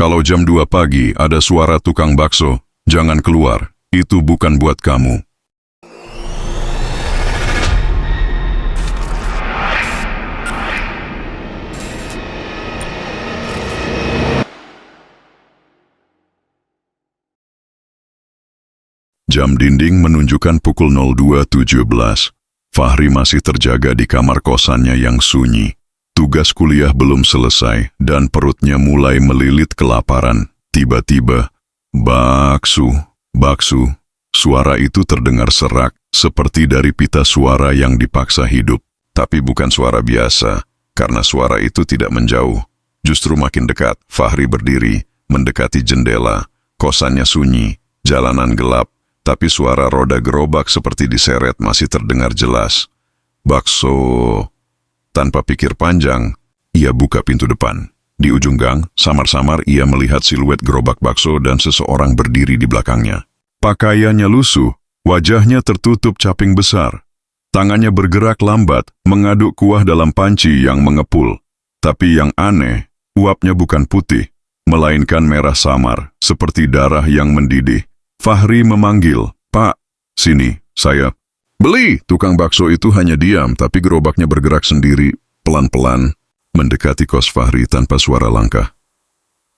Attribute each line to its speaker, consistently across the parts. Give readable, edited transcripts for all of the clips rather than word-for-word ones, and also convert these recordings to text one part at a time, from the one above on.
Speaker 1: Kalau jam 2 pagi ada suara tukang bakso, jangan keluar. Itu bukan buat kamu. Jam dinding menunjukkan pukul 02.17. Fahri masih terjaga di kamar kosannya yang sunyi. Tugas kuliah belum selesai dan perutnya mulai melilit kelaparan. Tiba-tiba, baksu, baksu. Suara itu terdengar serak, seperti dari pita suara yang dipaksa hidup. Tapi bukan suara biasa, karena suara itu tidak menjauh. Justru makin dekat. Fahri berdiri, mendekati jendela. Kosannya sunyi, jalanan gelap. Tapi suara roda gerobak seperti diseret masih terdengar jelas. Bakso. Tanpa pikir panjang, ia buka pintu depan. Di ujung gang, samar-samar ia melihat siluet gerobak bakso dan seseorang berdiri di belakangnya. Pakaiannya lusuh, wajahnya tertutup caping besar. Tangannya bergerak lambat, mengaduk kuah dalam panci yang mengepul. Tapi yang aneh, uapnya bukan putih, melainkan merah samar, seperti darah yang mendidih. Fahri memanggil, "Pak, sini, saya." "Beli!" Tukang bakso itu hanya diam, tapi gerobaknya bergerak sendiri, pelan-pelan, mendekati kos Fahri tanpa suara langkah.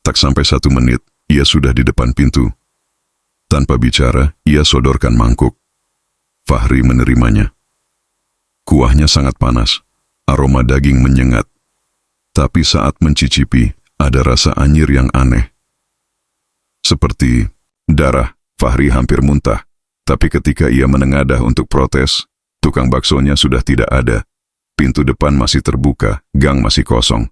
Speaker 1: Tak sampai 1 menit, ia sudah di depan pintu. Tanpa bicara, ia sodorkan mangkuk. Fahri menerimanya. Kuahnya sangat panas, aroma daging menyengat. Tapi saat mencicipi, ada rasa anyir yang aneh. Seperti darah. Fahri hampir muntah, tapi ketika ia menengadah untuk protes, tukang baksonya sudah tidak ada. Pintu depan masih terbuka, gang masih kosong.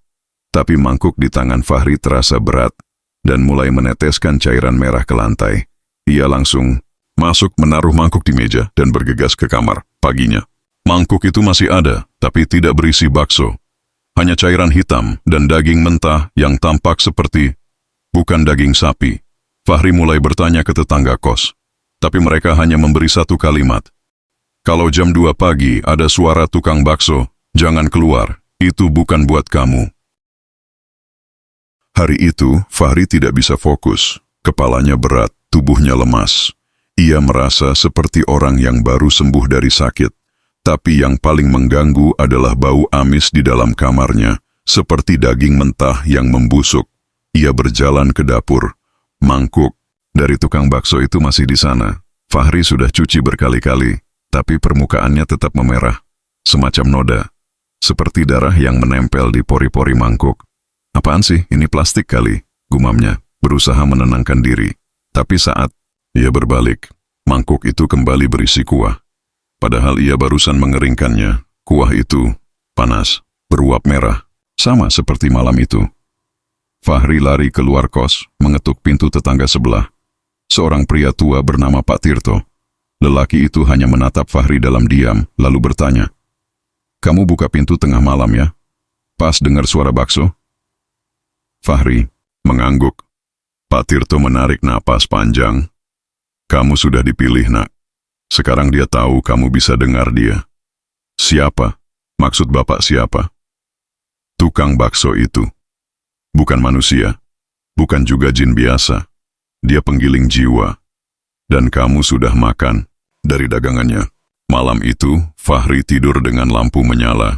Speaker 1: Tapi mangkuk di tangan Fahri terasa berat, dan mulai meneteskan cairan merah ke lantai. Ia langsung masuk menaruh mangkuk di meja dan bergegas ke kamar. Paginya, mangkuk itu masih ada, tapi tidak berisi bakso. Hanya cairan hitam dan daging mentah yang tampak seperti bukan daging sapi. Fahri mulai bertanya ke tetangga kos, tapi mereka hanya memberi satu kalimat. Kalau jam 2 pagi ada suara tukang bakso, jangan keluar, itu bukan buat kamu. Hari itu, Fahri tidak bisa fokus, kepalanya berat, tubuhnya lemas. Ia merasa seperti orang yang baru sembuh dari sakit, tapi yang paling mengganggu adalah bau amis di dalam kamarnya, seperti daging mentah yang membusuk. Ia berjalan ke dapur. Mangkuk dari tukang bakso itu masih di sana. Fahri sudah cuci berkali-kali, tapi permukaannya tetap memerah, semacam noda, seperti darah yang menempel di pori-pori mangkuk. "Apaan sih, ini plastik kali," gumamnya, berusaha menenangkan diri. Tapi saat ia berbalik, mangkuk itu kembali berisi kuah. Padahal ia barusan mengeringkannya, kuah itu panas, beruap merah, sama seperti malam itu. Fahri lari keluar kos, mengetuk pintu tetangga sebelah. Seorang pria tua bernama Pak Tirto. Lelaki itu hanya menatap Fahri dalam diam, lalu bertanya, "Kamu buka pintu tengah malam ya? Pas dengar suara bakso?" Fahri mengangguk. Pak Tirto menarik napas panjang. "Kamu sudah dipilih, nak. Sekarang dia tahu kamu bisa dengar dia." "Siapa? Maksud Bapak siapa?" "Tukang bakso itu. Bukan manusia, bukan juga jin biasa. Dia penggiling jiwa. Dan kamu sudah makan dari dagangannya." Malam itu, Fahri tidur dengan lampu menyala,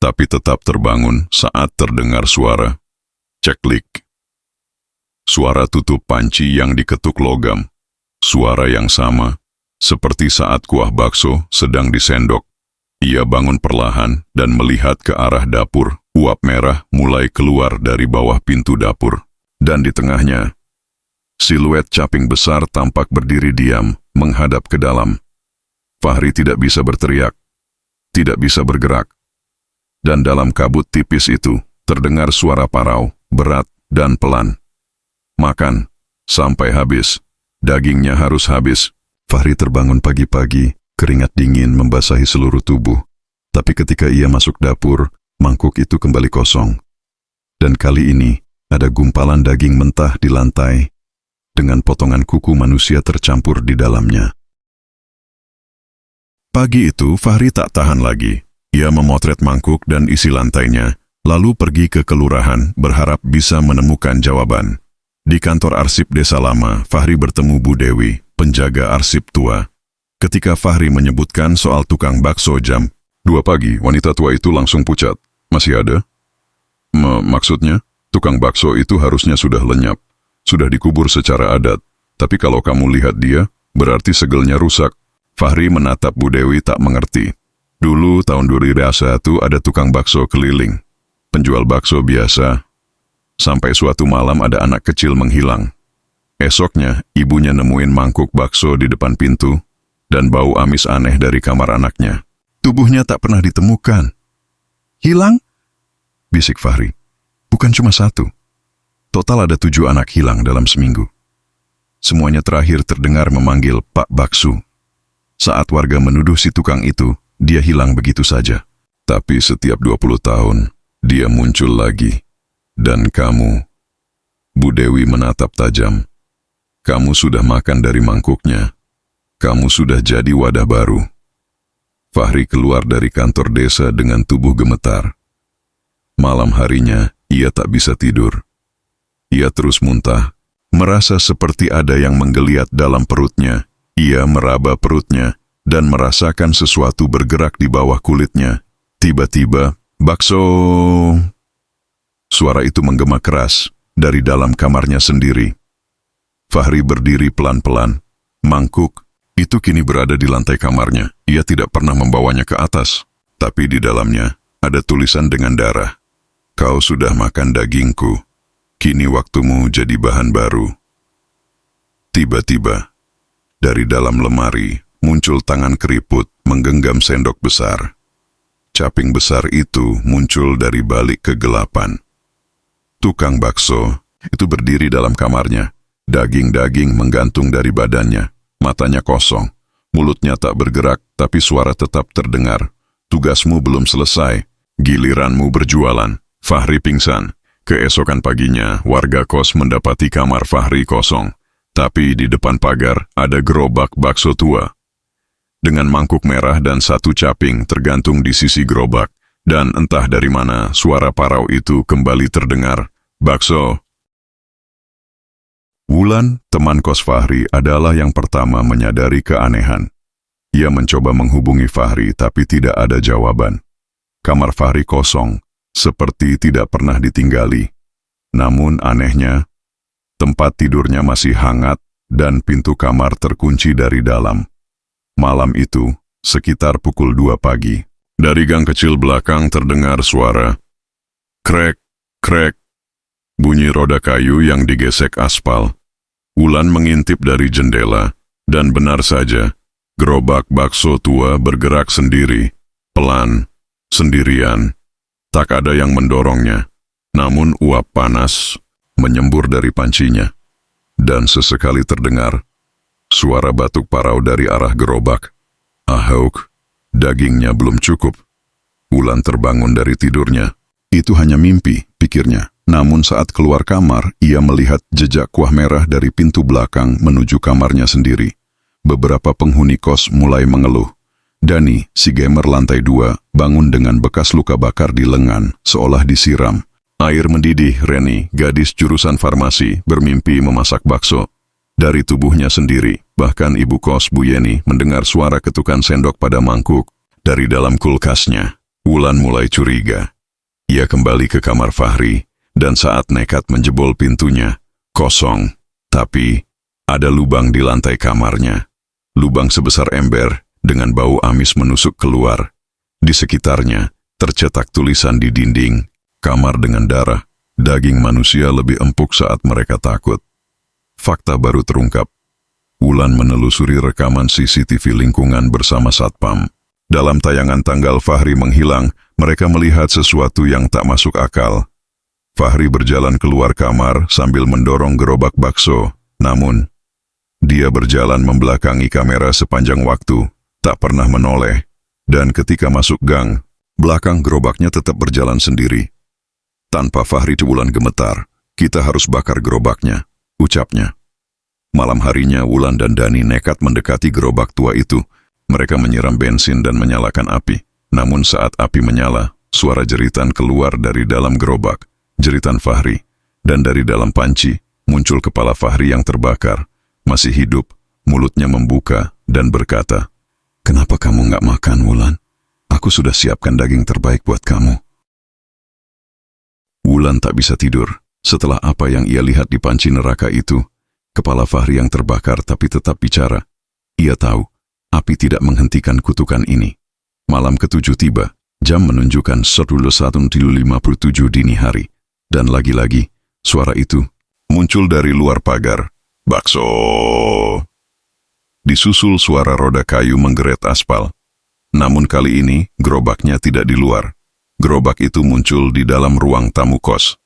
Speaker 1: tapi tetap terbangun saat terdengar suara ceklik. Suara tutup panci yang diketuk logam. Suara yang sama, seperti saat kuah bakso sedang disendok. Ia bangun perlahan dan melihat ke arah dapur. Uap merah mulai keluar dari bawah pintu dapur. Dan di tengahnya, siluet caping besar tampak berdiri diam, menghadap ke dalam. Fahri tidak bisa berteriak, tidak bisa bergerak. Dan dalam kabut tipis itu, terdengar suara parau, berat dan pelan. "Makan, sampai habis. Dagingnya harus habis." Fahri terbangun pagi-pagi, keringat dingin membasahi seluruh tubuh. Tapi ketika ia masuk dapur, mangkuk itu kembali kosong. Dan kali ini, ada gumpalan daging mentah di lantai, dengan potongan kuku manusia tercampur di dalamnya. Pagi itu, Fahri tak tahan lagi. Ia memotret mangkuk dan isi lantainya, lalu pergi ke kelurahan berharap bisa menemukan jawaban. Di kantor arsip desa lama, Fahri bertemu Bu Dewi, penjaga arsip tua. Ketika Fahri menyebutkan soal tukang bakso jam 2 pagi, wanita tua itu langsung pucat. Masih ada? Maksudnya, tukang bakso itu harusnya sudah lenyap. Sudah dikubur secara adat. Tapi kalau kamu lihat dia, berarti segelnya rusak. Fahri menatap Bu Dewi tak mengerti. Dulu tahun 2001 ada tukang bakso keliling. Penjual bakso biasa. Sampai suatu malam ada anak kecil menghilang. Esoknya, ibunya nemuin mangkuk bakso di depan pintu dan bau amis aneh dari kamar anaknya. Tubuhnya tak pernah ditemukan. Hilang? Bisik Fahri. Bukan cuma satu. Total ada 7 anak hilang dalam seminggu. Semuanya terakhir terdengar memanggil Pak Baksu. Saat warga menuduh si tukang itu, dia hilang begitu saja. Tapi setiap 20 tahun, dia muncul lagi. Dan kamu, Bu Dewi menatap tajam. Kamu sudah makan dari mangkuknya. Kamu sudah jadi wadah baru. Fahri keluar dari kantor desa dengan tubuh gemetar. Malam harinya, ia tak bisa tidur. Ia terus muntah, merasa seperti ada yang menggeliat dalam perutnya. Ia meraba perutnya dan merasakan sesuatu bergerak di bawah kulitnya. Tiba-tiba, bakso... Suara itu menggema keras dari dalam kamarnya sendiri. Fahri berdiri pelan-pelan. Mangkuk itu kini berada di lantai kamarnya. Ia tidak pernah membawanya ke atas. Tapi di dalamnya ada tulisan dengan darah. Kau sudah makan dagingku. Kini waktumu jadi bahan baru. Tiba-tiba, dari dalam lemari muncul tangan keriput menggenggam sendok besar. Caping besar itu muncul dari balik kegelapan. Tukang bakso itu berdiri dalam kamarnya. Daging-daging menggantung dari badannya. Matanya kosong. Mulutnya tak bergerak, tapi suara tetap terdengar. Tugasmu belum selesai. Giliranmu berjualan. Fahri pingsan. Keesokan paginya, warga kos mendapati kamar Fahri kosong. Tapi di depan pagar ada gerobak bakso tua. Dengan mangkuk merah dan 1 caping tergantung di sisi gerobak. Dan entah dari mana suara parau itu kembali terdengar. Bakso. Wulan, teman kos Fahri, adalah yang pertama menyadari keanehan. Ia mencoba menghubungi Fahri tapi tidak ada jawaban. Kamar Fahri kosong, seperti tidak pernah ditinggali. Namun anehnya, tempat tidurnya masih hangat dan pintu kamar terkunci dari dalam. Malam itu, sekitar pukul 2 pagi. Dari gang kecil belakang terdengar suara krek, krek, bunyi roda kayu yang digesek aspal. Wulan mengintip dari jendela, dan benar saja, gerobak bakso tua bergerak sendiri, pelan, sendirian. Tak ada yang mendorongnya, namun uap panas menyembur dari pancinya. Dan sesekali terdengar suara batuk parau dari arah gerobak. Ahauk. Dagingnya belum cukup. Wulan terbangun dari tidurnya. Itu hanya mimpi, pikirnya. Namun saat keluar kamar, ia melihat jejak kuah merah dari pintu belakang menuju kamarnya sendiri. Beberapa penghuni kos mulai mengeluh. Dani, si gamer lantai 2, bangun dengan bekas luka bakar di lengan, seolah disiram. Air mendidih, Reni, gadis jurusan farmasi, bermimpi memasak bakso. Dari tubuhnya sendiri, bahkan ibu kos Bu Yeni mendengar suara ketukan sendok pada mangkuk dari dalam kulkasnya. Wulan mulai curiga. Ia kembali ke kamar Fahri, dan saat nekat menjebol pintunya, kosong. Tapi, ada lubang di lantai kamarnya. Lubang sebesar ember, dengan bau amis menusuk keluar. Di sekitarnya, tercetak tulisan di dinding, kamar dengan darah. Daging manusia lebih empuk saat mereka takut. Fakta baru terungkap. Wulan menelusuri rekaman CCTV lingkungan bersama Satpam. Dalam tayangan tanggal Fahri menghilang, mereka melihat sesuatu yang tak masuk akal. Fahri berjalan keluar kamar sambil mendorong gerobak bakso. Namun, dia berjalan membelakangi kamera sepanjang waktu, tak pernah menoleh. Dan ketika masuk gang, belakang gerobaknya tetap berjalan sendiri. Tanpa Fahri, Wulan gemetar. Kita harus bakar gerobaknya, ucapnya. Malam harinya, Wulan dan Dani nekat mendekati gerobak tua itu. Mereka menyiram bensin dan menyalakan api. Namun saat api menyala, suara jeritan keluar dari dalam gerobak. Jeritan Fahri. Dan dari dalam panci, muncul muncul kepala Fahri yang terbakar, masih hidup, mulutnya membuka dan berkata, "Kenapa kamu nggak makan, Wulan? Aku sudah siapkan daging terbaik buat kamu." Wulan tak bisa tidur. Setelah apa yang ia lihat di panci neraka itu, kepala Fahri yang terbakar tapi tetap bicara. Ia tahu, api tidak menghentikan kutukan ini. Malam ketujuh tiba, jam menunjukkan 01:57 dini hari. Dan lagi-lagi, suara itu muncul dari luar pagar. "Bakso!" Disusul suara roda kayu menggeret aspal. Namun kali ini, gerobaknya tidak di luar. Gerobak itu muncul di dalam ruang tamu kos.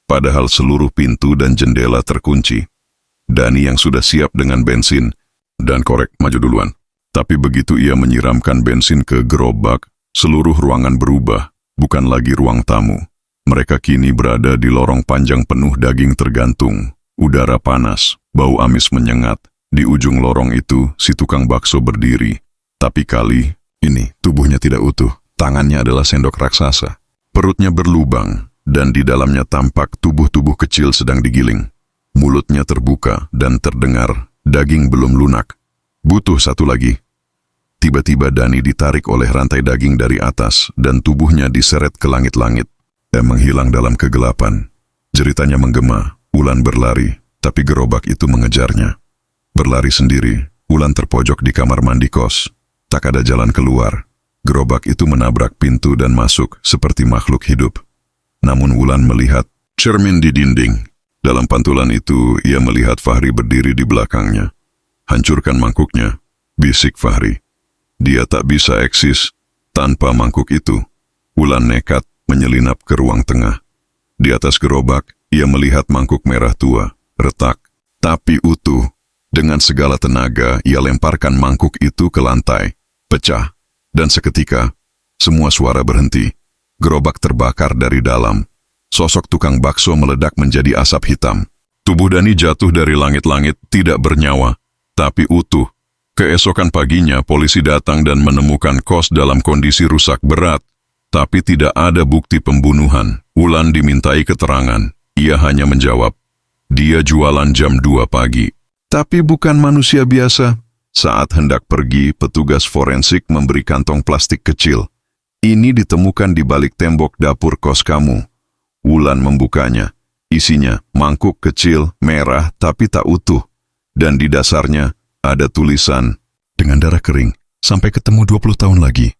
Speaker 1: Padahal seluruh pintu dan jendela terkunci. Dani yang sudah siap dengan bensin dan korek maju duluan. Tapi begitu ia menyiramkan bensin ke gerobak, seluruh ruangan berubah, bukan lagi ruang tamu. Mereka kini berada di lorong panjang penuh daging tergantung. Udara panas, bau amis menyengat. Di ujung lorong itu, si tukang bakso berdiri. Tapi kali ini, tubuhnya tidak utuh. Tangannya adalah sendok raksasa. Perutnya berlubang, dan di dalamnya tampak tubuh-tubuh kecil sedang digiling. Mulutnya terbuka dan terdengar, daging belum lunak. "Butuh satu lagi." Tiba-tiba Dani ditarik oleh rantai daging dari atas, dan tubuhnya diseret ke langit-langit. Menghilang dalam kegelapan. Jeritanya menggema, Wulan berlari, tapi gerobak itu mengejarnya. Berlari sendiri, Wulan terpojok di kamar mandi kos. Tak ada jalan keluar. Gerobak itu menabrak pintu dan masuk seperti makhluk hidup. Namun Wulan melihat cermin di dinding. Dalam pantulan itu, ia melihat Fahri berdiri di belakangnya. "Hancurkan mangkuknya," bisik Fahri. Dia tak bisa eksis tanpa mangkuk itu. Wulan nekat menyelinap ke ruang tengah. Di atas gerobak, ia melihat mangkuk merah tua, retak, tapi utuh. Dengan segala tenaga, ia lemparkan mangkuk itu ke lantai, pecah, dan seketika, semua suara berhenti. Gerobak terbakar dari dalam. Sosok tukang bakso meledak menjadi asap hitam. Tubuh Dani jatuh dari langit-langit, tidak bernyawa, tapi utuh. Keesokan paginya, polisi datang dan menemukan kos dalam kondisi rusak berat. Tapi tidak ada bukti pembunuhan. Wulan dimintai keterangan. Ia hanya menjawab, dia jualan jam 2 pagi. Tapi bukan manusia biasa. Saat hendak pergi, petugas forensik memberi kantong plastik kecil. "Ini ditemukan di balik tembok dapur kos kamu." Wulan membukanya. Isinya mangkuk kecil, merah tapi tak utuh. Dan di dasarnya ada tulisan, "Dengan darah kering, sampai ketemu 20 tahun lagi."